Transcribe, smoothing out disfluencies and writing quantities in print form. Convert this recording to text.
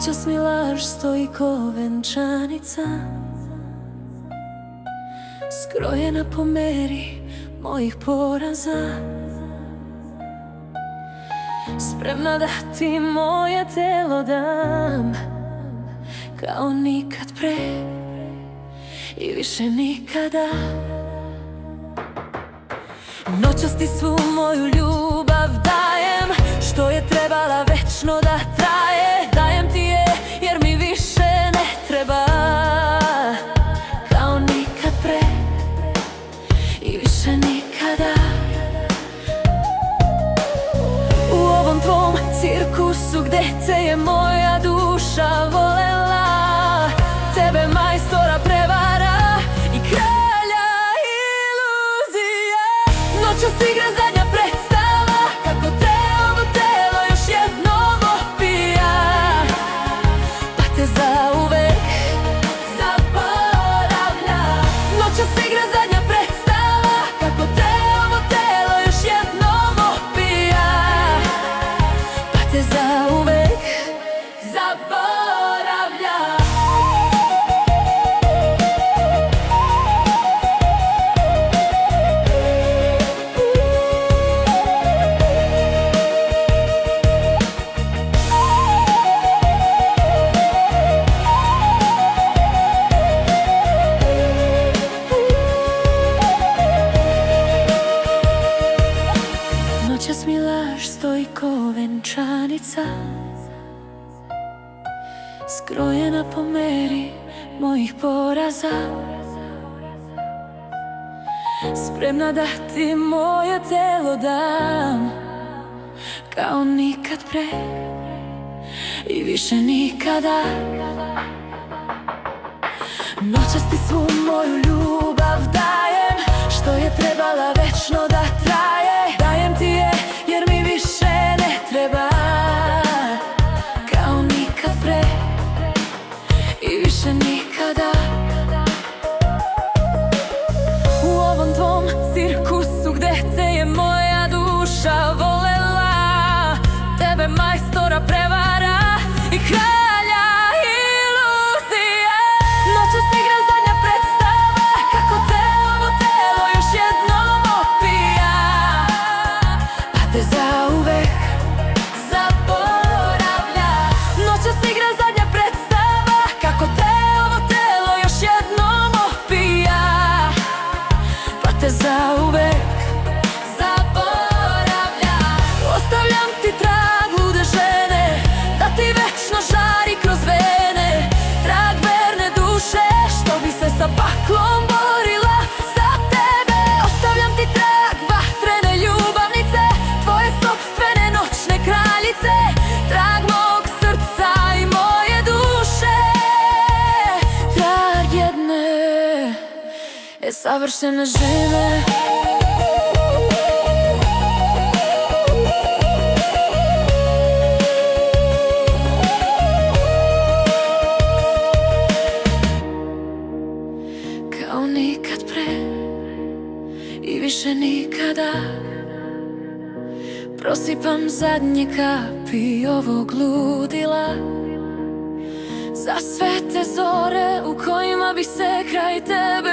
Noćas mi laž stoji ko venčanica, skrojena po meri mojih poraza. Spremna da ti moje telo dam, kao nikad pre i više nikada. Noćas ti svu moju ljubav dajem, što je trebala večno da traje. Dajem ti je jer mi više ne treba, kao nikad pre i više nikada. U ovom tvom cirkusu gde te je moja duša volela, tebe majstora prevara i kralja iluzije. Noćas igra zadnja predstava, kako te ovo telo još jednom opija, pa te zauvek zaboravlja. Noćas igra zadnja predstava, kako te ovo telo još jednom opija, pa te zauvek zaboravlja. Noćas mi laž stoji ko venčanica, skrojena po meri mojih poraza. Spremna da ti moje telo dam, kao nikad pre i više nikada. Noćas ti svu moju ljubav dajem, što je trebala večno da traje. Dajem ti je jer mi više ne treba, kao nikad pre i više nikada. U ovom tvom cirkusu gde te je moja duša volela, tebe majstora prevara i kralja iluzije. Noćas igra zadnja predstava, kako te ovo telo još jednom opija, pa te zauvek zaboravlja. Noćas igra zadnja predstava, kako te ovo telo još jednom opija, pa te zauvek zaboravlja. Ostavljam ti trag lude žene, da ti večno žari kroz vene. Trag verne duše, što bi se sa paklom borila za tebe. Ostavljam ti trag vatrene ljubavnice, tvoje sopstvene noćne kraljice. Trag mog srca i moje duše, trag jedne savršene žene. Kao nikad pre i više nikada. Prosipam zadnje kapi ovog ludila, za sve te zore u kojima bi se kraj tebe